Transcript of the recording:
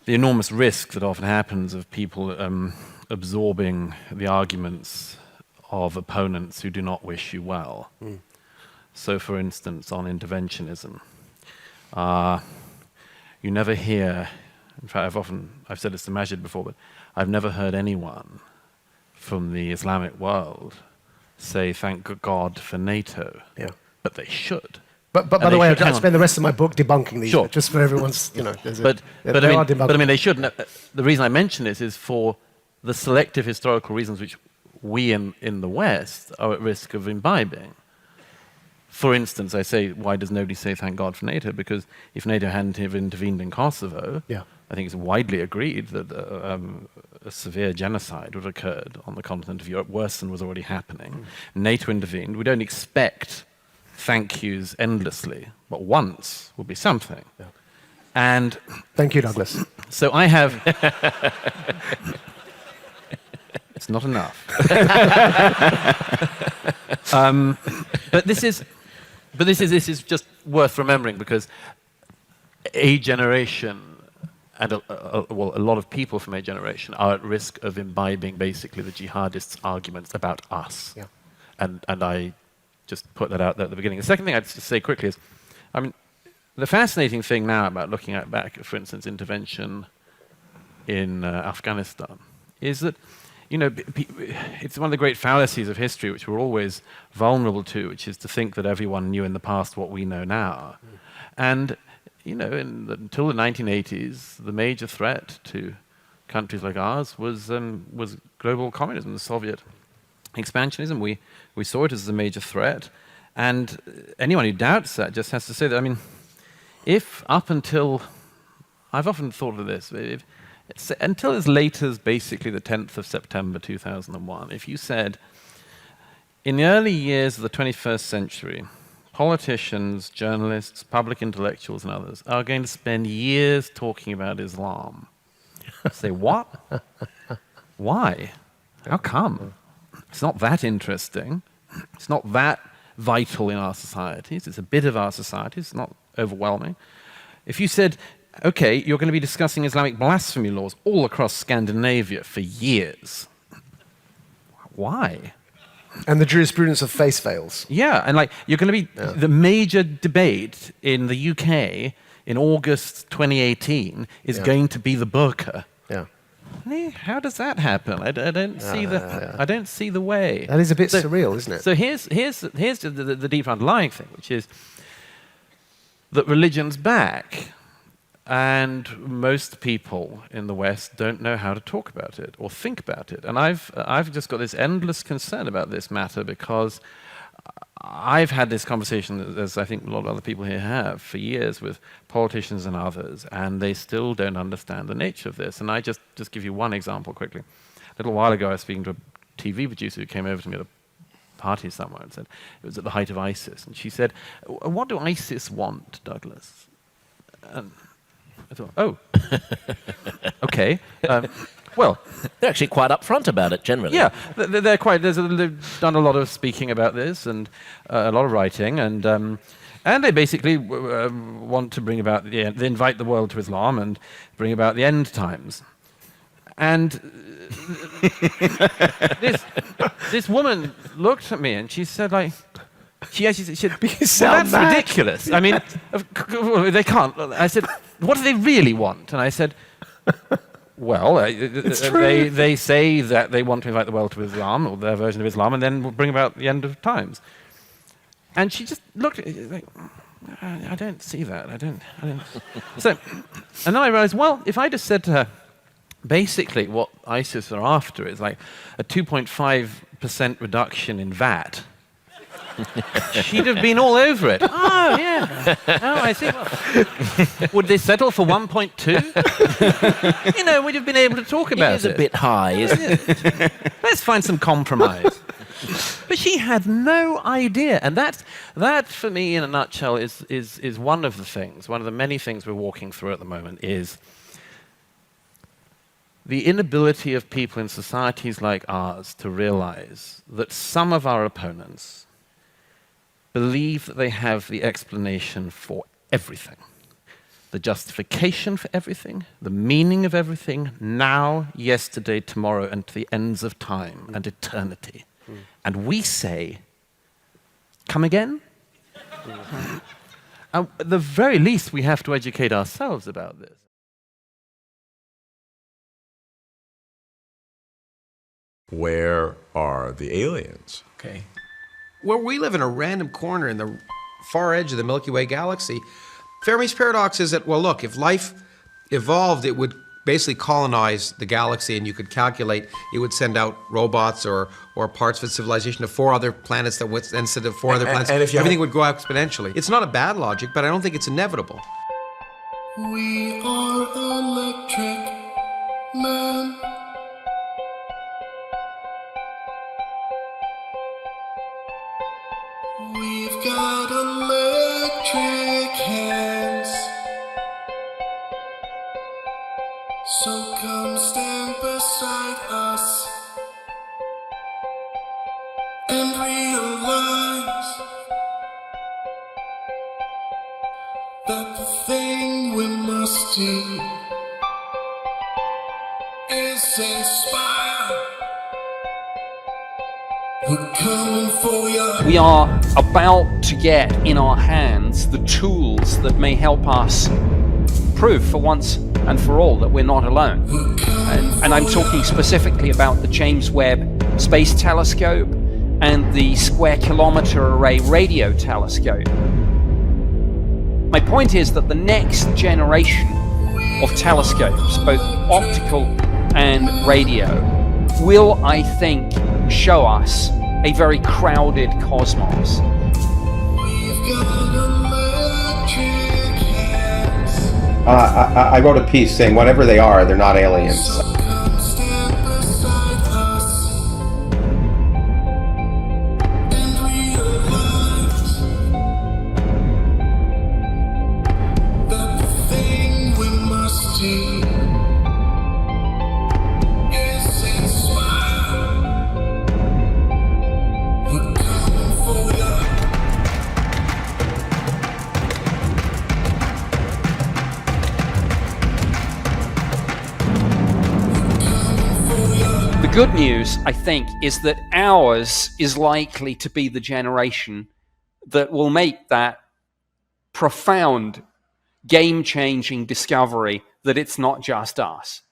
the enormous risk that often happens of people absorbing the arguments of opponents who do not wish you well. So, for instance, on interventionism, you never hear, in fact, I've said this to Majid before, but I've never heard anyone from the Islamic world say, thank God for NATO. Yeah. But they should. But by the way, I'd spend the rest of my book debunking these, just for everyone's, but I mean, they shouldn't. The reason I mention this is for the selective historical reasons which we in the West are at risk of imbibing. For instance, I say, why does nobody say thank God for NATO? Because if NATO hadn't have intervened in Kosovo, I think it's widely agreed that a severe genocide would have occurred on the continent of Europe, worse than was already happening. NATO intervened. We don't expect thank yous endlessly, but once will be something. And thank you, Douglas. So I have. It's not enough. But this is just worth remembering, because a generation and a lot of people from a generation are at risk of imbibing basically the jihadists' arguments about us. And I just put that out there at the beginning. The second thing I'd just say quickly is, I mean, the fascinating thing now about looking at back, for instance, intervention in Afghanistan, is that, it's one of the great fallacies of history which we're always vulnerable to, which is to think that everyone knew in the past what we know now. And, until the 1980s, the major threat to countries like ours was global communism, the Soviet expansionism. We saw it as a major threat, and anyone who doubts that just has to say that, I mean, if up until, I've often thought of this, until as late as basically the 10th of September 2001, if you said, in the early years of the 21st century, politicians, journalists, public intellectuals and others are going to spend years talking about Islam. Say, what? Why? How come? It's not that interesting. It's not that vital in our societies. It's a bit of our society. It's not overwhelming. If you said, okay, you're going to be discussing Islamic blasphemy laws all across Scandinavia for years. Why? And the jurisprudence of face veils. Yeah, and you're going to be the major debate in the UK in August 2018 is going to be the burqa. How does that happen? I don't see the way. That is a bit surreal, isn't it? So here's the deep underlying thing, which is that religion's back. And most people in the West don't know how to talk about it or think about it. And I've just got this endless concern about this matter, because I've had this conversation, as I think a lot of other people here have, for years with politicians and others, and they still don't understand the nature of this. And I just give you one example quickly. A little while ago, I was speaking to a TV producer who came over to me at a party somewhere and said, it was at the height of ISIS, and she said, what do ISIS want, Douglas? And I thought, oh, okay. Well, they're actually quite upfront about it generally. Yeah, they're quite. They've done a lot of speaking about this and a lot of writing, and they basically want to bring about they invite the world to Islam and bring about the end times. And this woman looked at me and she said, she said, well, that's ridiculous. I mean, they can't. I said, what do they really want? And I said, well, they say that they want to invite the world to Islam, or their version of Islam, and then bring about the end of times. And she just looked at me like, I don't see that. I don't. So, and then I realized, well, if I just said to her, basically what ISIS are after is like a 2.5% reduction in VAT, she'd have been all over it. Oh, yeah. Oh, I see. Well, would they settle for 1.2? We'd have been able to talk about it. It is a bit high, isn't it? Let's find some compromise. But she had no idea. And that for me, in a nutshell, is one of the things, one of the many things we're walking through at the moment, is the inability of people in societies like ours to realize that some of our opponents believe that they have the explanation for everything. the justification for everything, the meaning of everything, now, yesterday, tomorrow, and to the ends of time and eternity. And we say, come again? At the very least, we have to educate ourselves about this. Where are the aliens? Okay. Well, we live in a random corner in the far edge of the Milky Way galaxy. Fermi's paradox is that, well, look, if life evolved, it would basically colonize the galaxy, and you could calculate it would send out robots or parts of its civilization to 4 other planets that would, instead of 4 other planets, and if you everything would grow exponentially. It's not a bad logic, but I don't think it's inevitable. We are electric man. We've got electric hands. So come stand beside us and realize that the thing we must do is inspire. We're coming for you. We are about to get in our hands the tools that may help us prove for once and for all that we're not alone. And I'm talking specifically about the James Webb Space Telescope and the Square Kilometre Array Radio Telescope. My point is that the next generation of telescopes, both optical and radio, will, I think, show us a very crowded cosmos. I wrote a piece saying whatever they are, they're not aliens. The good news, I think, is that ours is likely to be the generation that will make that profound, game-changing discovery that it's not just us.